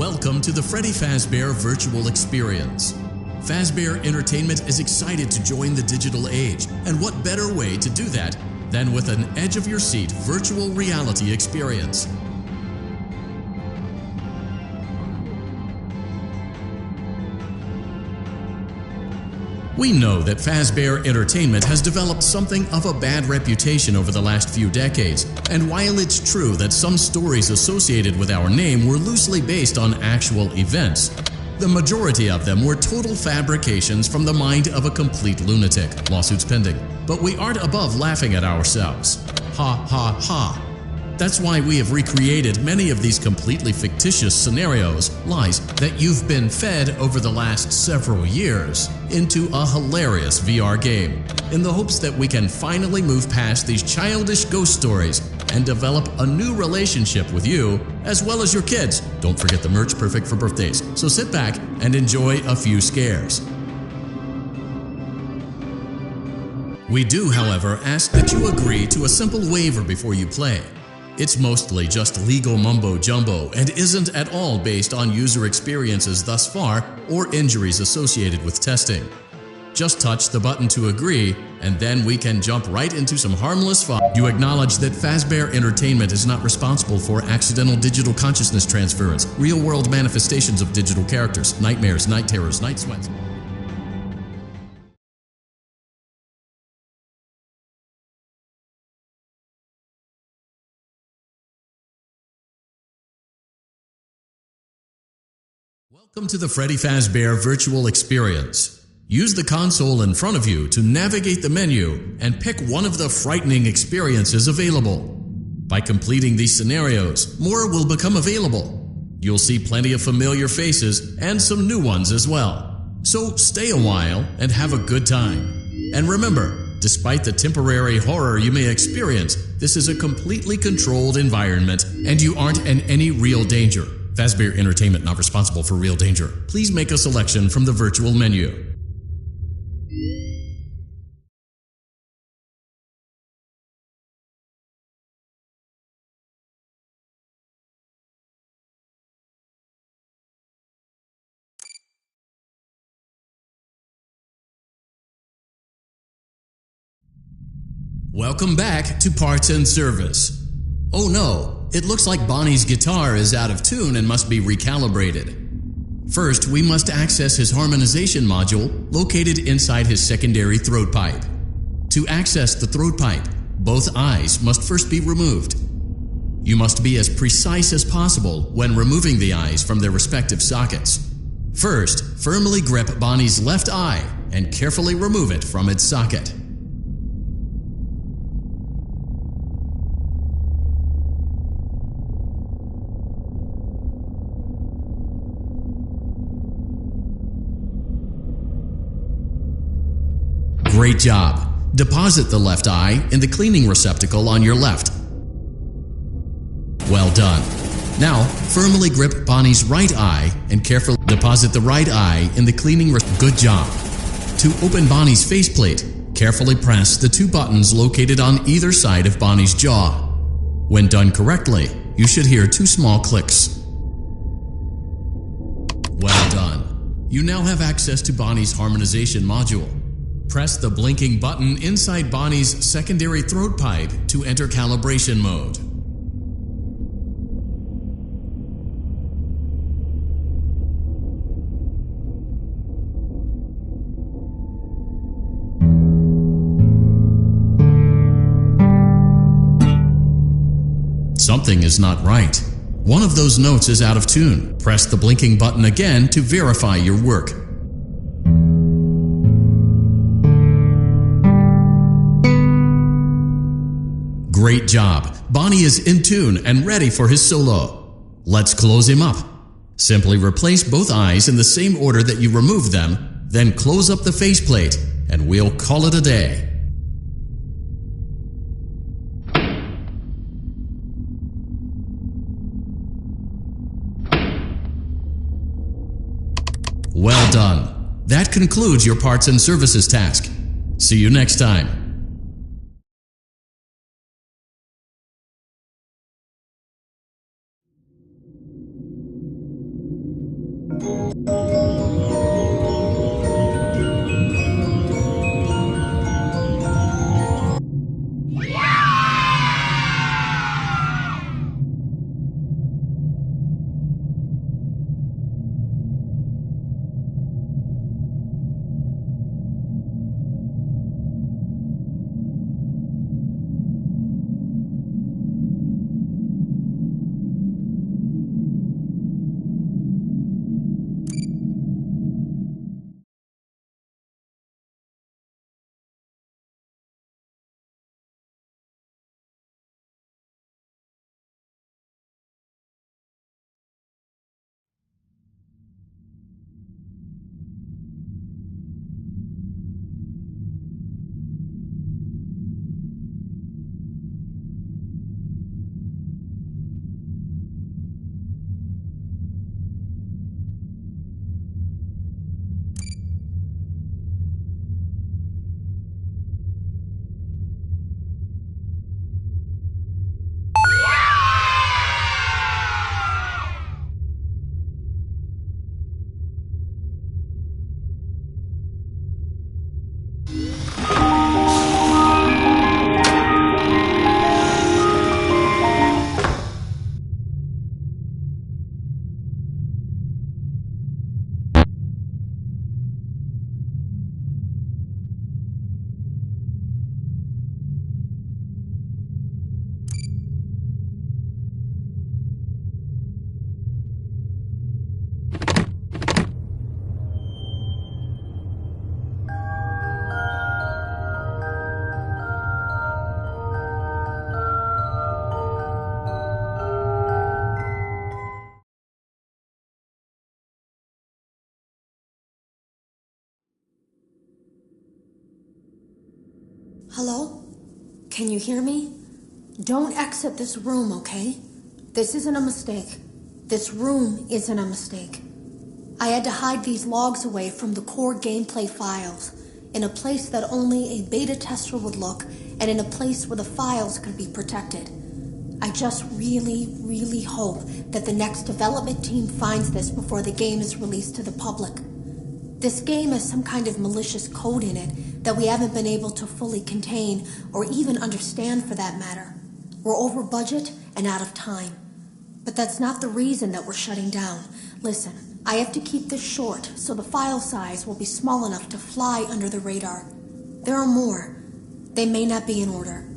Welcome to the Freddy Fazbear Virtual Experience. Fazbear Entertainment is excited to join the digital age, and what better way to do that than with an edge-of-your-seat virtual reality experience. We know that Fazbear Entertainment has developed something of a bad reputation over the last few decades, and while it's true that some stories associated with our name were loosely based on actual events, the majority of them were total fabrications from the mind of a complete lunatic, lawsuits pending. But we aren't above laughing at ourselves. Ha ha ha. That's why we have recreated many of these completely fictitious scenarios, lies that you've been fed over the last several years, into a hilarious VR game, in the hopes that we can finally move past these childish ghost stories and develop a new relationship with you, as well as your kids. Don't forget the merch, perfect for birthdays. So sit back and enjoy a few scares. We do, however, ask that you agree to a simple waiver before you play. It's mostly just legal mumbo-jumbo and isn't at all based on user experiences thus far or injuries associated with testing. Just touch the button to agree, and then we can jump right into some harmless fun. You acknowledge that Fazbear Entertainment is not responsible for accidental digital consciousness transference, real-world manifestations of digital characters, nightmares, night terrors, night sweats. Welcome to the Freddy Fazbear Virtual Experience. Use the console in front of you to navigate the menu and pick one of the frightening experiences available. By completing these scenarios, more will become available. You'll see plenty of familiar faces and some new ones as well. So stay a while and have a good time. And remember, despite the temporary horror you may experience, this is a completely controlled environment and you aren't in any real danger. Fazbear Entertainment not responsible for real danger. Please make a selection from the virtual menu. Welcome back to Parts and Service. Oh no, it looks like Bonnie's guitar is out of tune and must be recalibrated. First, we must access his harmonization module located inside his secondary throat pipe. To access the throat pipe, both eyes must first be removed. You must be as precise as possible when removing the eyes from their respective sockets. First, firmly grip Bonnie's left eye and carefully remove it from its socket. Great job. Deposit the left eye in the cleaning receptacle on your left. Well done. Now, firmly grip Bonnie's right eye and carefully deposit the right eye in the cleaning Good job. To open Bonnie's faceplate, carefully press the two buttons located on either side of Bonnie's jaw. When done correctly, you should hear two small clicks. Well done. You now have access to Bonnie's harmonization module. Press the blinking button inside Bonnie's secondary throat pipe to enter calibration mode. Something is not right. One of those notes is out of tune. Press the blinking button again to verify your work. Great job. Bonnie is in tune and ready for his solo. Let's close him up. Simply replace both eyes in the same order that you removed them, then close up the faceplate, and we'll call it a day. Well done. That concludes your parts and services task. See you next time. Hello? Can you hear me? Don't exit this room, okay? This isn't a mistake. This room isn't a mistake. I had to hide these logs away from the core gameplay files, in a place that only a beta tester would look, and in a place where the files could be protected. I just really hope that the next development team finds this before the game is released to the public. This game has some kind of malicious code in it that we haven't been able to fully contain or even understand for that matter. We're over budget and out of time. But that's not the reason that we're shutting down. Listen, I have to keep this short so the file size will be small enough to fly under the radar. There are more. They may not be in order.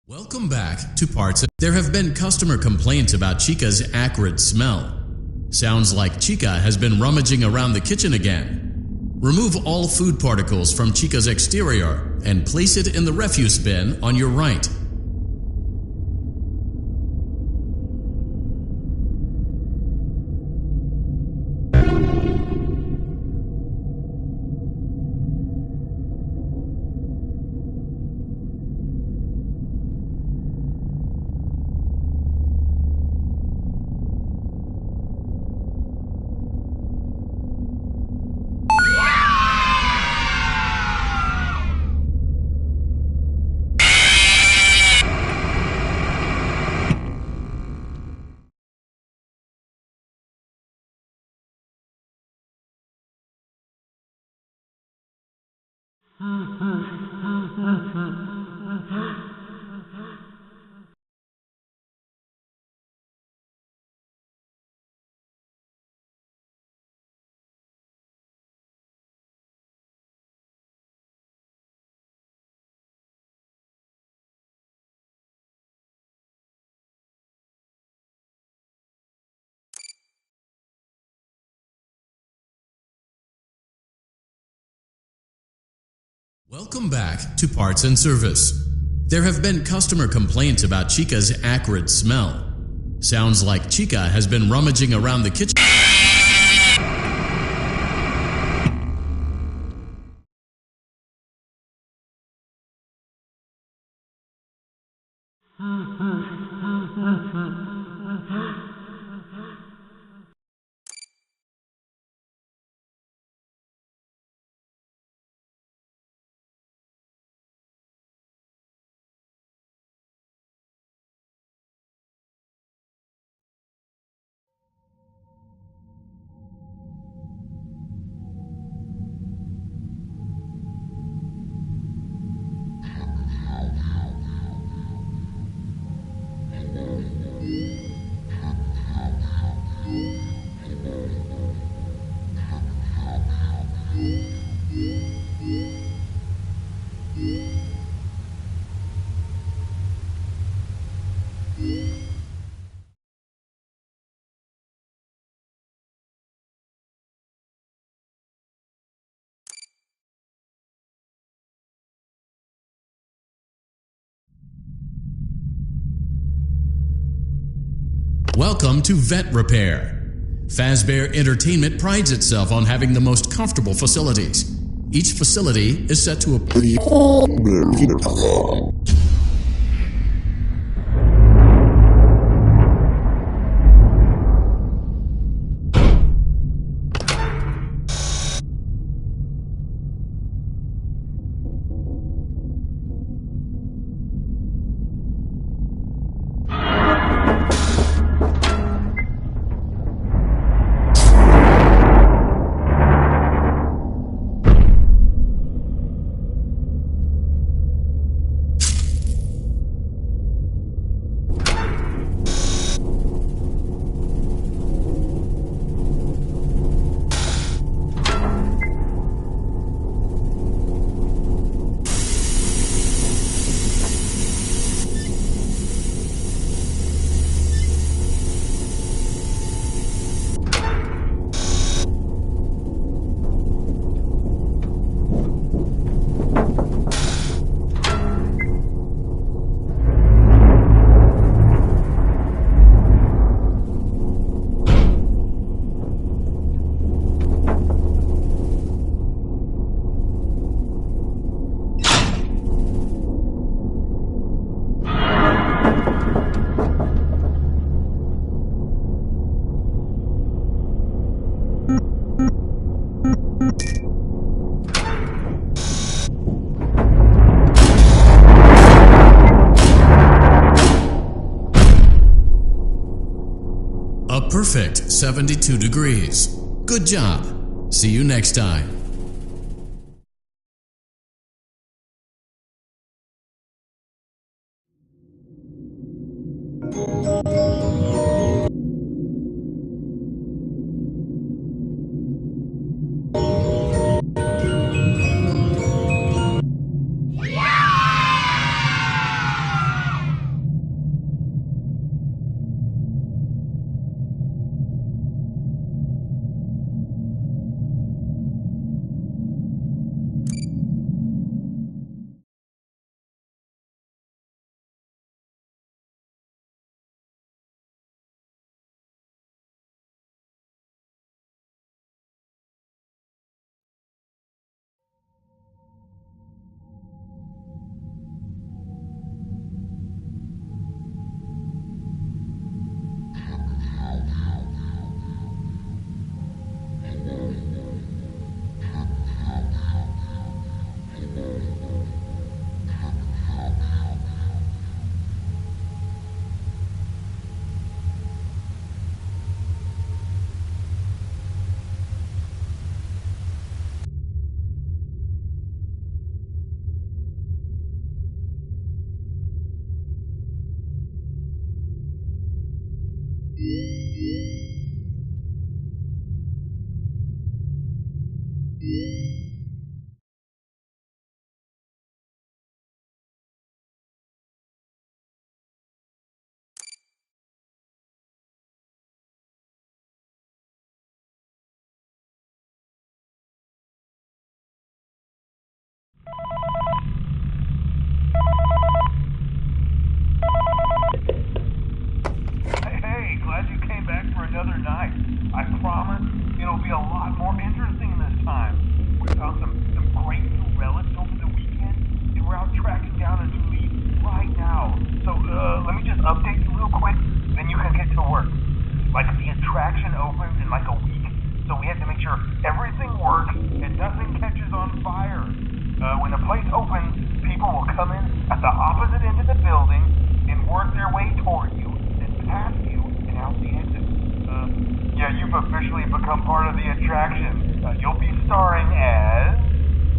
Welcome back to Parts. There have been customer complaints about Chica's acrid smell. Sounds like Chica has been rummaging around the kitchen again. Remove all food particles from Chica's exterior and place it in the refuse bin on your right. Welcome back to Parts and Service. There have been customer complaints about Chica's acrid smell. Sounds like Chica has been rummaging around the kitchen. Welcome to Vet Repair. Fazbear Entertainment prides itself on having the most comfortable facilities. Each facility is set to a perfect 72 degrees. Good job. See you next time. Hey, glad you came back for another night. I promise it'll be a lot more interesting this time. We found some great new relics over the weekend, and we're out tracking down a new lead right now. So, let me just update you real quick, then you can get to work. Like, the attraction opens in like a week, so we have to make sure everything works and nothing catches on fire. When the place opens, people will come in at the opposite end of the building and work their way toward you, then past you, and out the exit. Yeah, you've officially become part of the attraction. You'll be starring as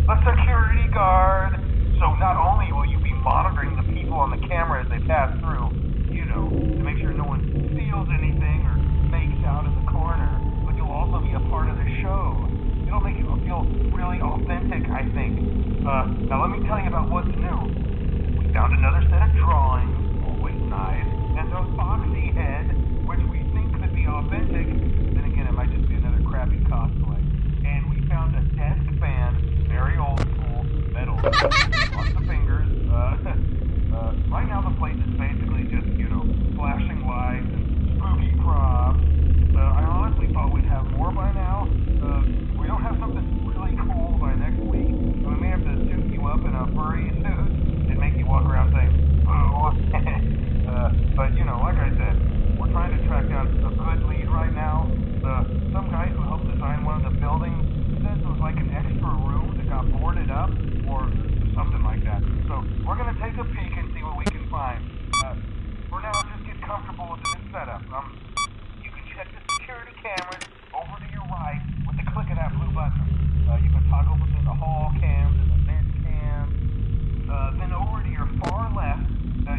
a security guard. So not only will you be monitoring the people on the camera as they pass through, you know, to make sure no one steals anything or makes out in the corner, but you'll also be a part of the show. It'll make you feel really authentic, I think. Now let me tell you about what's new. We found another set of drawings, always nice, and a foxy head, which we think could be authentic. Then again, it might just be another crappy cosplay. buttons. You can toggle between the hall cams and the vent cams. Then over to your far left,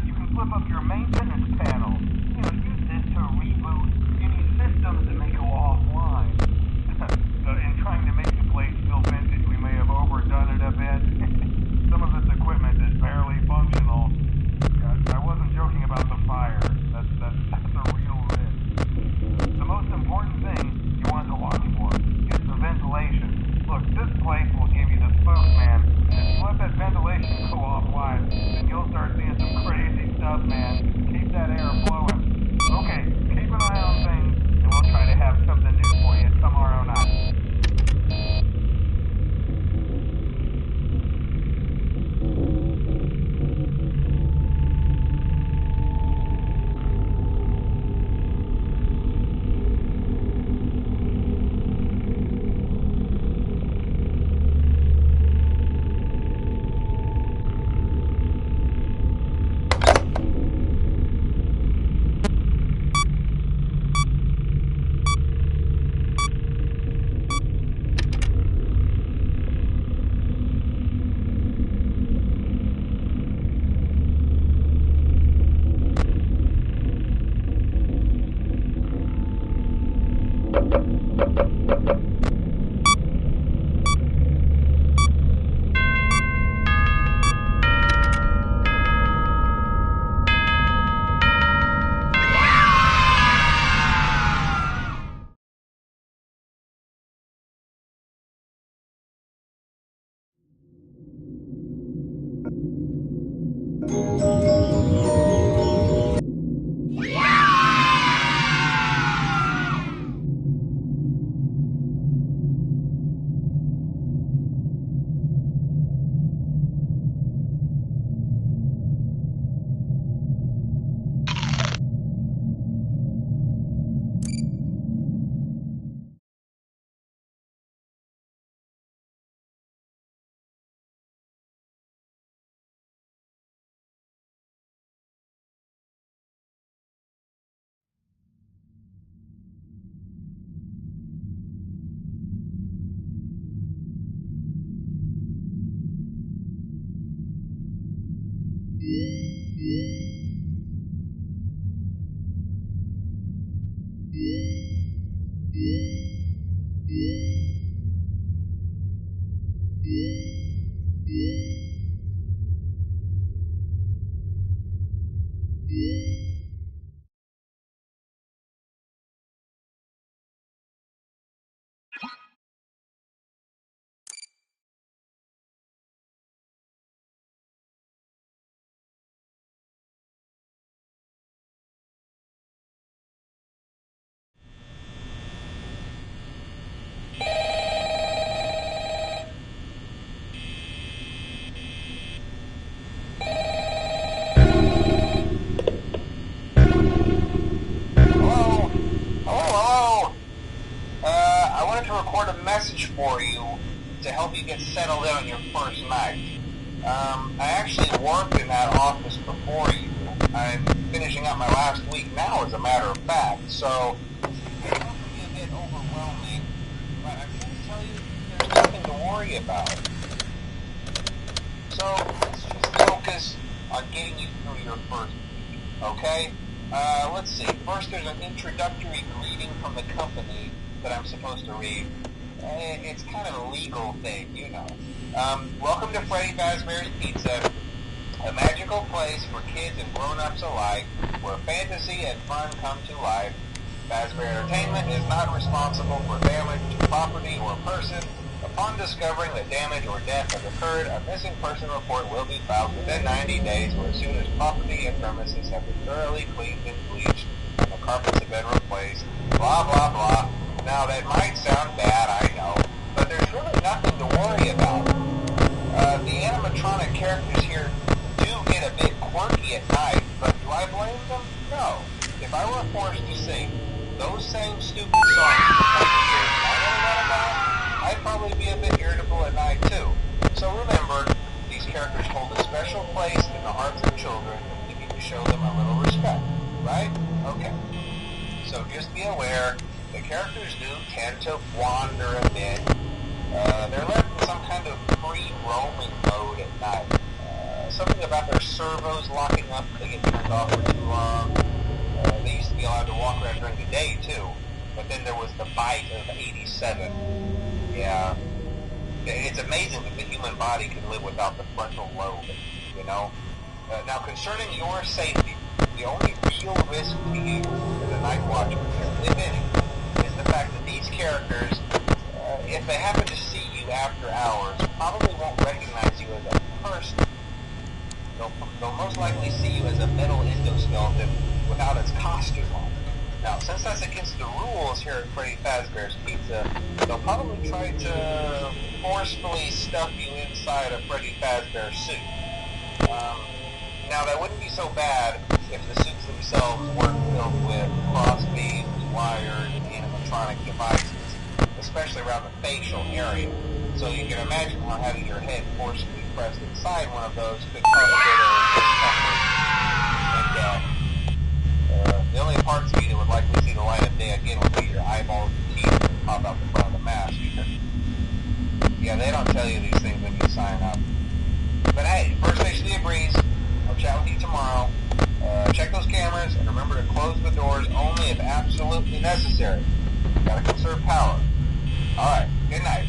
you can flip up your maintenance panel. Use this to reboot any systems that may go offline. In trying to make the place feel vintage, we may have overdone it a bit. Some of this equipment is barely functional. I wasn't joking about the fire. That's a real risk. The most important thing you want to watch for is the ventilation. Look, this place will give you the spook, man. And if you let that ventilation go offline, then you'll start seeing some crazy stuff, man. Keep that air flowing. Okay, keep an eye on things, and we'll try to have something new for you tomorrow night. Message for you to help you get settled in on your first night. I actually worked in that office before you. I'm finishing up my last week now, as a matter of fact, so it can be a bit overwhelming, but I'm here to tell you there's nothing to worry about. So let's just focus on getting you through your first week, okay? Let's see. First, there's an introductory greeting from the company that I'm supposed to read. It's kind of a legal thing, you know. Welcome to Freddy Fazbear's Pizza, a magical place for kids and grown-ups alike, where fantasy and fun come to life. Fazbear Entertainment is not responsible for damage to property or person. Upon discovering that damage or death has occurred, a missing person report will be filed within 90 days, or as soon as property and premises have been thoroughly cleaned and bleached, and the carpets have been replaced. Blah, blah, blah. Now, that might sound bad, I know, but there's really nothing to worry about. The animatronic characters here do get a bit quirky at night, but do I blame them? No. If I were forced to sing those same stupid songs for 20 years and I never got about, I'd probably be a bit irritable at night, too. So remember, these characters hold a special place in the hearts of children, and you need to show them a little respect, right? Okay. So just be aware, the characters do tend to wander a bit. something about their servos locking up. They get turned off for too long. They used to be allowed to walk around during the day, too. But then there was the bite of '87. Yeah. It's amazing that the human body can live without the frontal lobe, you know? Now, concerning your safety, the only real risk to you as a night watchman here, if any, is the fact that these characters, if they happen to see you after hours, probably won't recognize you as a person. They'll most likely see you as a metal endoskeleton without its costume on. Now, since that's against the rules here at Freddy Fazbear's Pizza, they'll probably try to forcefully stuff you inside a Freddy Fazbear suit. Now, that wouldn't be so bad if the suits themselves weren't filled with crossbeams, wires, and animatronic devices, especially around the facial area. So you can imagine how having your head forcibly pressed inside one of those could cause a bit of discomfort and death. The only parts of you that would likely see the light of day again would be your eyeballs and teeth that pop out the front of the mask. Yeah, they don't tell you these things when you sign up. But hey, first station of the breeze. I'll chat with you tomorrow. Check those cameras and remember to close the doors only if absolutely necessary. Gotta conserve power. Alright, good night.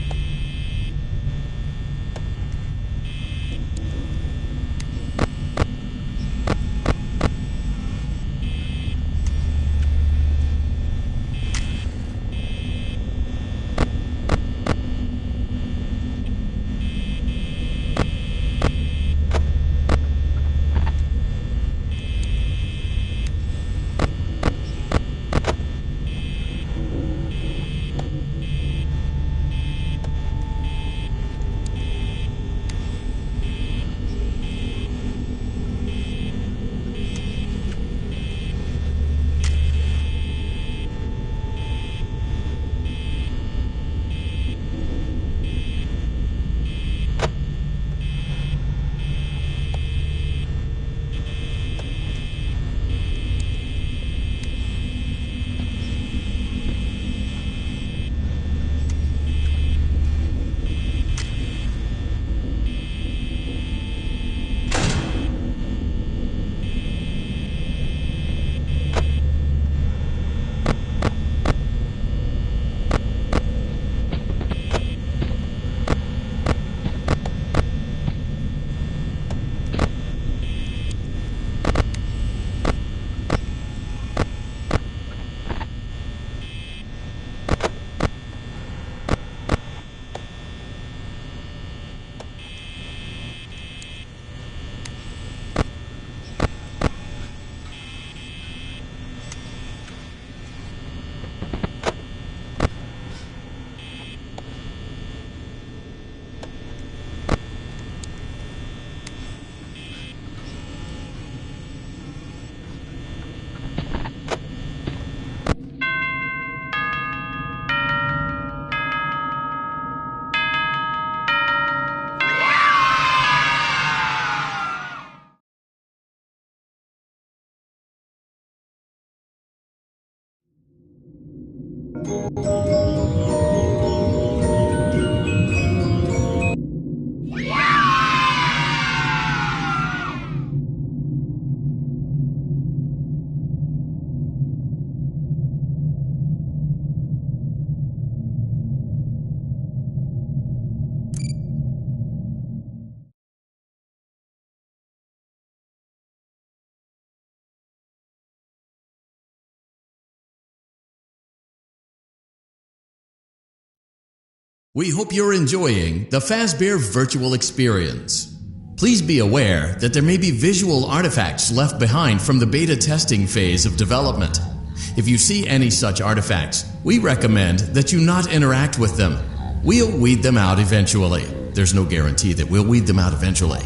We hope you're enjoying the Fazbear virtual experience. Please be aware that there may be visual artifacts left behind from the beta testing phase of development. If you see any such artifacts, we recommend that you not interact with them. We'll weed them out eventually. There's no guarantee that we'll weed them out eventually.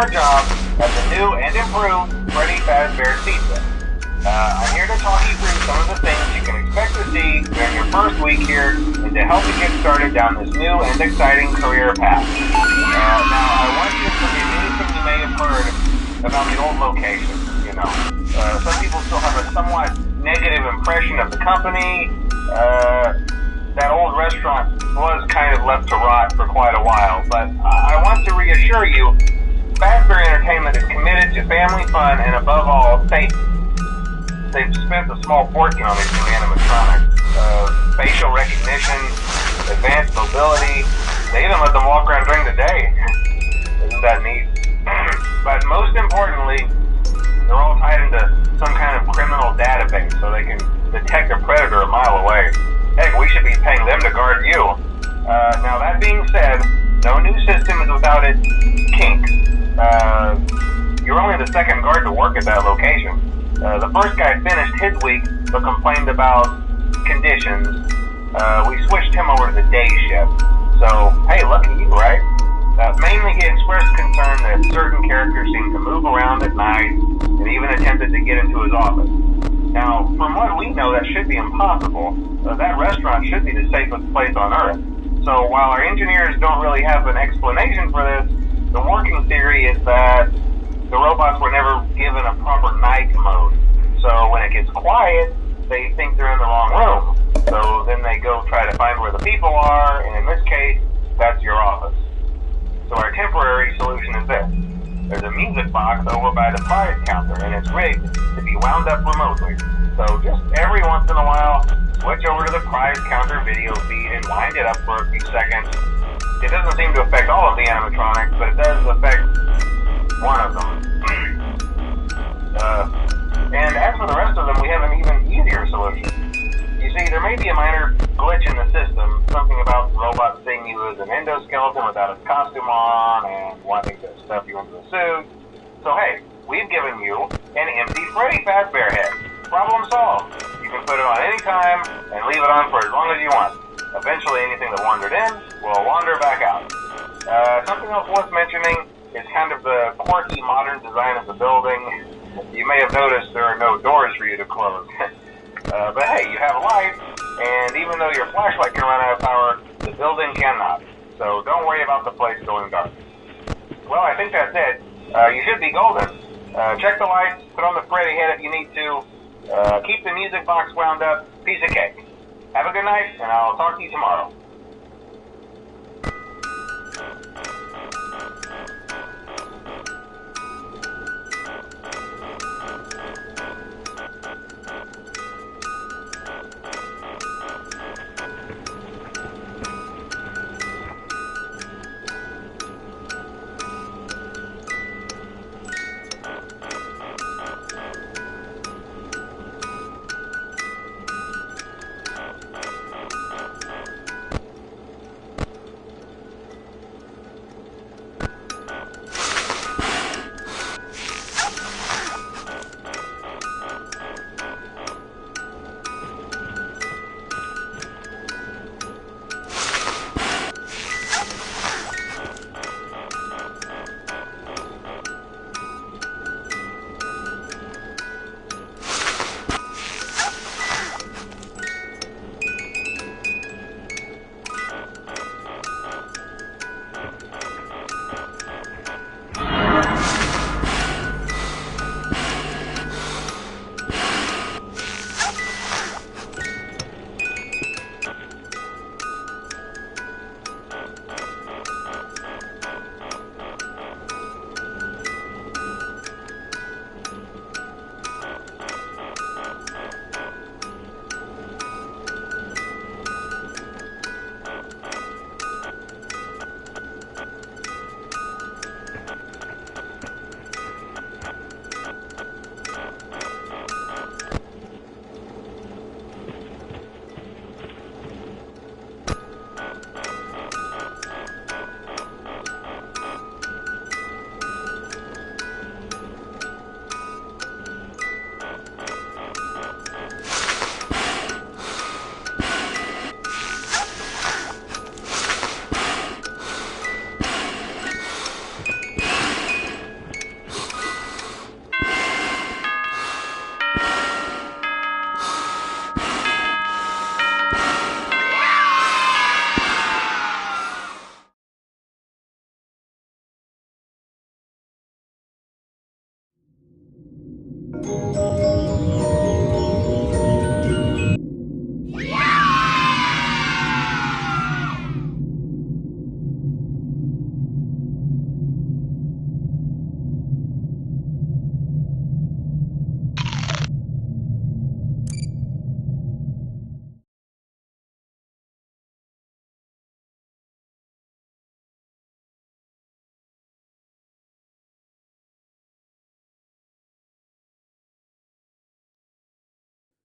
a job at the new and improved Freddy Fazbear's Pizza. I'm here to talk you through some of the things you can expect to see during your first week here and to help you get started down this new and exciting career path. Now, I want you to forget anything you may have heard about the old location. Some people still have a somewhat negative impression of the company. That old restaurant was kind of left to rot for quite a while, but I want to reassure you, Fazbear Entertainment is committed to family fun and above all, safety. They've spent a small fortune on these new animatronics. Facial recognition, advanced mobility. They even let them walk around during the day. Isn't that neat? But most importantly, they're all tied into some kind of criminal database so they can detect a predator a mile away. Heck, we should be paying them to guard you. Now that being said, no new system is without its kinks. You're only the second guard to work at that location. The first guy finished his week but complained about conditions. We switched him over to the day shift. So, hey, lucky you, right? Mainly he expressed concern that certain characters seemed to move around at night and even attempted to get into his office. Now, from what we know, that should be impossible. That restaurant should be the safest place on Earth. So while our engineers don't really have an explanation for this, the working theory is that the robots were never given a proper night mode. So when it gets quiet, they think they're in the wrong room. So then they go try to find where the people are, and in this case, that's your office. So our temporary solution is this. There's a music box over by the prize counter, and it's rigged to be wound up remotely. So just every once in a while, switch over to the prize counter video feed and wind it up for a few seconds. It doesn't seem to affect all of the animatronics, but it does affect one of them. And as for the rest of them, we have an even easier solution. You see, there may be a minor glitch in the system, something about the robot seeing you as an endoskeleton without its costume on and wanting to stuff you into a suit. So hey, we've given you an empty Freddy Fazbear head. Problem solved. You can put it on any time and leave it on for as long as you want. Eventually anything that wandered in will wander back out. Something else worth mentioning is kind of the quirky modern design of the building. You may have noticed there are no doors for you to close. But hey, you have a light, and even though your flashlight can run out of power, the building cannot. So don't worry about the place going dark. Well, I think that's it. You should be golden. Check the lights, put on the Freddy head if you need to. Keep the music box wound up. Piece of cake. Have a good night, and I'll talk to you tomorrow.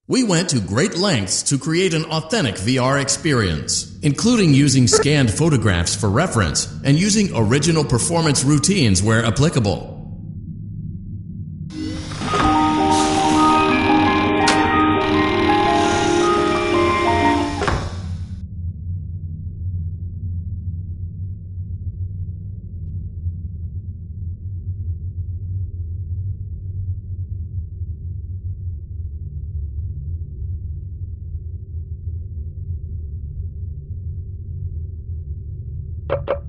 We went to great lengths to create an authentic VR experience, including using scanned photographs for reference and using original performance routines where applicable. You